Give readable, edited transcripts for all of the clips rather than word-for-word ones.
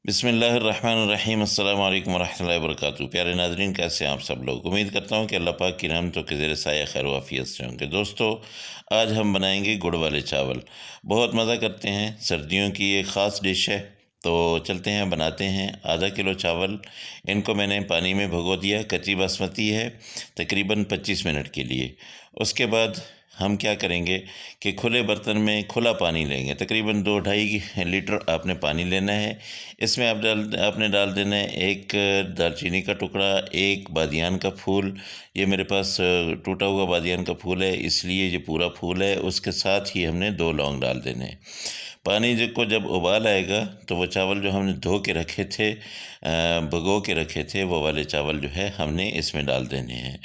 बिस्मिल्लाहिर्रहमानिर्रहीम अस्सलाम वालेकुम रहमतुल्लाहि व बरकातहू। प्यारे नाज़रीन, कैसे हैं आप सब लोग। उम्मीद करता हूँ कि अल्लाह पाक की रहमतों के ज़ेर साया खैर व आफियत से होंगे। दोस्तों, आज हम बनाएंगे गुड़ वाले चावल। बहुत मज़ा करते हैं, सर्दियों की एक ख़ास डिश है। तो चलते हैं, बनाते हैं। आधा किलो चावल इनको मैंने पानी में भिगो दिया। कच्ची बासमती है, तकरीबन 25 मिनट के लिए। उसके बाद हम क्या करेंगे कि खुले बर्तन में खुला पानी लेंगे। तकरीबन 2-2.5 लीटर आपने पानी लेना है। इसमें आपने डाल देना है एक दालचीनी का टुकड़ा, एक बादियान का फूल। ये मेरे पास टूटा हुआ बादियान का फूल है, इसलिए ये पूरा फूल है। उसके साथ ही हमने 2 लौंग डाल देने हैं। पानी को जब उबाल आएगा तो वो चावल जो हमने धो के रखे थे, भिगो के रखे थे, वो वाले चावल जो है हमने इसमें डाल देने हैं।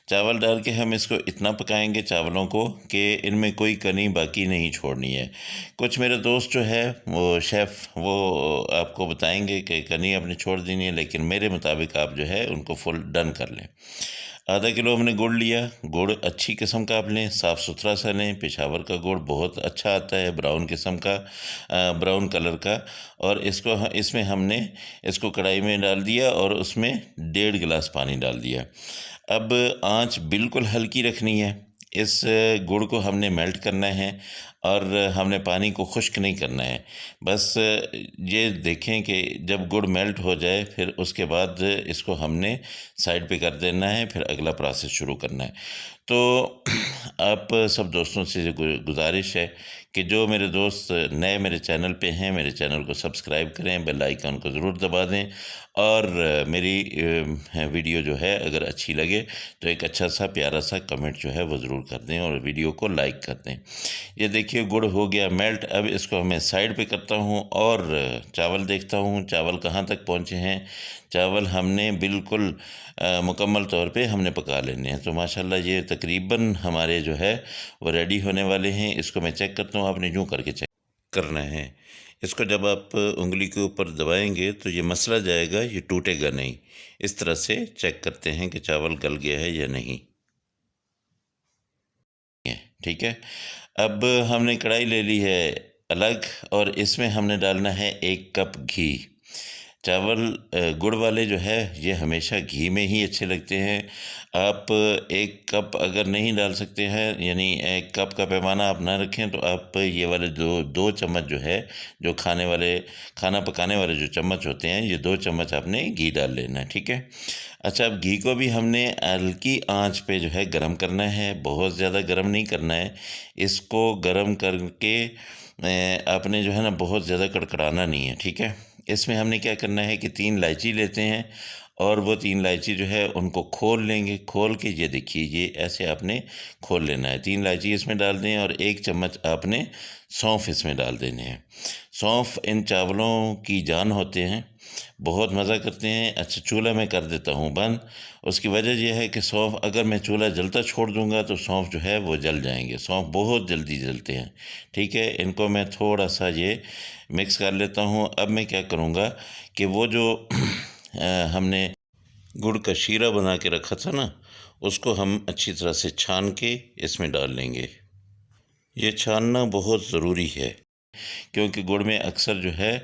चावल डाल के हम इसको इतना पकाएंगे चावलों को कि इनमें कोई कनी बाकी नहीं छोड़नी है। कुछ मेरे दोस्त जो है वो शेफ़, वो आपको बताएंगे कि कनी आपने छोड़ देनी है, लेकिन मेरे मुताबिक आप जो है उनको फुल डन कर लें। आधा किलो हमने गुड़ लिया। गुड़ अच्छी किस्म का आप लें, साफ़ सुथरा सा लें। पेशावर का गुड़ बहुत अच्छा आता है, ब्राउन किस्म का, ब्राउन कलर का। और इसमें हमने इसको कढ़ाई में डाल दिया और उसमें 1.5 गिलास पानी डाल दिया। अब आंच बिल्कुल हल्की रखनी है। इस गुड़ को हमने मेल्ट करना है और हमने पानी को खुश्क नहीं करना है। बस ये देखें कि जब गुड़ मेल्ट हो जाए, फिर उसके बाद इसको हमने साइड पे कर देना है, फिर अगला प्रोसेस शुरू करना है। तो आप सब दोस्तों से गुजारिश है कि जो मेरे दोस्त नए मेरे चैनल पे हैं, मेरे चैनल को सब्सक्राइब करें, बेल आइकन को ज़रूर दबा दें। और मेरी वीडियो जो है अगर अच्छी लगे तो एक अच्छा सा प्यारा सा कमेंट जो है वो ज़रूर कर दें और वीडियो को लाइक कर दें। ये देखिए, गुड़ हो गया मेल्ट। अब इसको मैं साइड पे करता हूँ और चावल देखता हूँ चावल कहाँ तक पहुँचे हैं। चावल हमने बिल्कुल मुकम्मल तौर पे हमने पका लेने हैं। तो माशाल्लाह ये तकरीबन हमारे जो है वो रेडी होने वाले हैं। इसको मैं चेक करता हूँ, आपने यूँ करके चेक करना है। इसको जब आप उंगली के ऊपर दबाएंगे तो ये मसला जाएगा, ये टूटेगा नहीं। इस तरह से चेक करते हैं कि चावल गल गया है या नहीं है। ठीक है। अब हमने कढ़ाई ले ली है अलग और इसमें हमने डालना है 1 कप घी। चावल गुड़ वाले जो है ये हमेशा घी में ही अच्छे लगते हैं। आप 1 कप अगर नहीं डाल सकते हैं, यानी 1 कप का पैमाना आप ना रखें, तो आप ये वाले दो चम्मच जो है, जो खाना पकाने वाले जो चम्मच होते हैं, ये 2 चम्मच आपने घी डाल लेना है। ठीक है। अच्छा, अब घी को भी हमने हल्की आंच पे जो है गरम करना है, बहुत ज़्यादा गरम नहीं करना है। इसको गरम करके आपने जो है ना बहुत ज़्यादा कड़कड़ाना नहीं है। ठीक है। इसमें हमने क्या करना है कि 3 इलायची लेते हैं और वो 3 इलायची जो है उनको खोल लेंगे। खोल के ये देखिए, ये ऐसे आपने खोल लेना है। 3 इलायची इसमें डाल दें और 1 चम्मच आपने सौंफ इसमें डाल देने हैं। सौंफ इन चावलों की जान होते हैं, बहुत मज़ा करते हैं। अच्छा, चूल्हा मैं कर देता हूँ बंद। उसकी वजह यह है कि सौंफ अगर मैं चूल्हा जलता छोड़ दूँगा तो सौंफ जो है वो जल जाएंगे। सौंफ बहुत जल्दी जलते हैं। ठीक है। इनको मैं थोड़ा सा ये मिक्स कर लेता हूँ। अब मैं क्या करूँगा कि वो जो हमने गुड़ का शीरा बना के रखा था ना, उसको हम अच्छी तरह से छान के इसमें डाल लेंगे। ये छानना बहुत ज़रूरी है, क्योंकि गुड़ में अक्सर जो है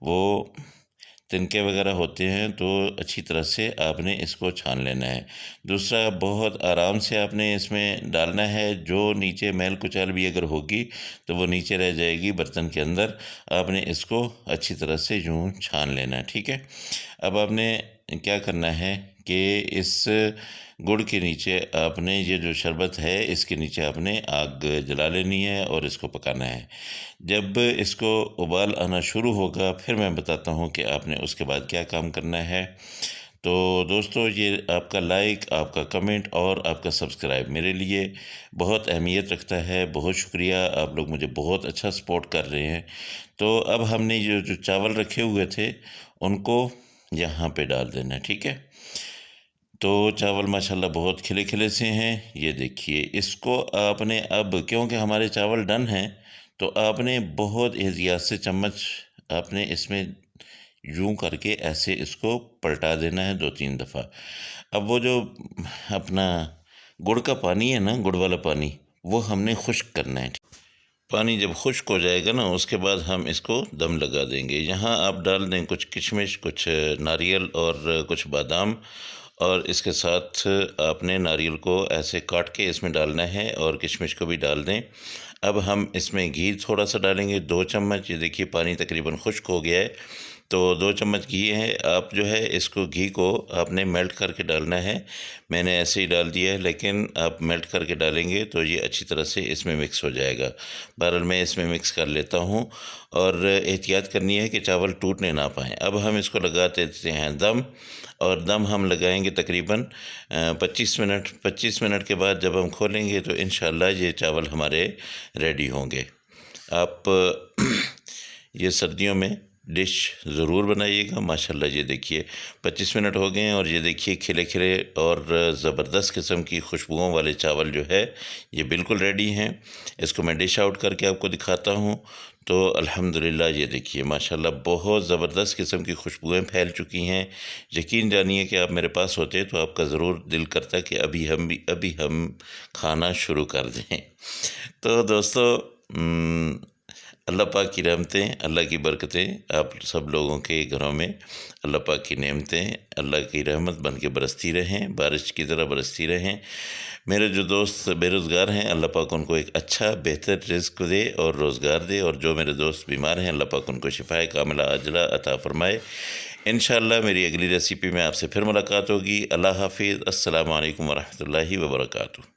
वो तिनके वगैरह होते हैं, तो अच्छी तरह से आपने इसको छान लेना है। दूसरा, बहुत आराम से आपने इसमें डालना है। जो नीचे मैल कुचैल भी अगर होगी तो वो नीचे रह जाएगी बर्तन के अंदर। आपने इसको अच्छी तरह से यूँ छान लेना है। ठीक है। अब आपने क्या करना है कि इस गुड़ के नीचे आपने ये जो शरबत है, इसके नीचे आपने आग जला लेनी है और इसको पकाना है। जब इसको उबाल आना शुरू होगा, फिर मैं बताता हूँ कि आपने उसके बाद क्या काम करना है। तो दोस्तों, ये आपका लाइक, आपका कमेंट और आपका सब्सक्राइब मेरे लिए बहुत अहमियत रखता है। बहुत शुक्रिया, आप लोग मुझे बहुत अच्छा सपोर्ट कर रहे हैं। तो अब हमने ये जो चावल रखे हुए थे उनको यहाँ पे डाल देना है। ठीक है। तो चावल माशाल्लाह बहुत खिले खिले से हैं। ये देखिए, इसको आपने, अब क्योंकि हमारे चावल डन हैं, तो आपने बहुत एहतियात से चम्मच आपने इसमें यूं करके ऐसे इसको पलटा देना है 2-3 दफ़ा। अब वो जो अपना गुड़ का पानी है ना, गुड़ वाला पानी, वो हमने खुश्क करना है। पानी जब खुश्क हो जाएगा ना, उसके बाद हम इसको दम लगा देंगे। यहाँ आप डाल दें कुछ किशमिश, कुछ नारियल और कुछ बादाम, और इसके साथ आपने नारियल को ऐसे काट के इसमें डालना है और किशमिश को भी डाल दें। अब हम इसमें घी थोड़ा सा डालेंगे, 2 चम्मच। ये देखिए पानी तकरीबन खुश्क हो गया है, तो 2 चम्मच घी है। आप जो है इसको घी को आपने मेल्ट करके डालना है। मैंने ऐसे ही डाल दिया है, लेकिन आप मेल्ट करके डालेंगे तो ये अच्छी तरह से इसमें मिक्स हो जाएगा। बहरहाल मैं इसमें मिक्स कर लेता हूँ, और एहतियात करनी है कि चावल टूटने ना पाएँ। अब हम इसको लगा देते हैं दम, और दम हम लगाएंगे तकरीबन 25 मिनट के बाद जब हम खोलेंगे तो इंशाल्लाह ये चावल हमारे रेडी होंगे। आप ये सर्दियों में डिश ज़रूर बनाइएगा। माशाल्लाह ये देखिए 25 मिनट हो गए हैं, और ये देखिए खिले खिले और ज़बरदस्त किस्म की खुशबुओं वाले चावल जो है ये बिल्कुल रेडी हैं। इसको मैं डिश आउट करके आपको दिखाता हूँ। तो अल्हम्दुलिल्लाह ये देखिए माशाल्लाह बहुत ज़बरदस्त किस्म की खुशबुएँ फैल चुकी हैं। यकीन जानिए कि आप मेरे पास होते तो आपका ज़रूर दिल करता कि अभी हम खाना शुरू कर दें। तो दोस्तों, अल्लाह पाक की रहमतें, अल्लाह की बरकतें आप सब लोगों के घरों में, अल्लाह पाक की नेमतें, अल्लाह की रहमत बन के बरसती रहें, बारिश की तरह बरसती रहें। मेरे जो दोस्त बेरोज़गार हैं, अल्लाह पाक उनको एक अच्छा बेहतर रिज़्क़ दे और रोज़गार दे, और जो मेरे दोस्त बीमार हैं, अल्लाह पाक उनको शिफ़ाए कामिला अजला अता फ़रमाए। इंशाअल्लाह मेरी अगली रेसिपी में आपसे फिर मुलाकात होगी। अल्लाह हाफ़िज़। अस्सलामु अलैकुम व रहमतुल्लाहि व बरकातुहू।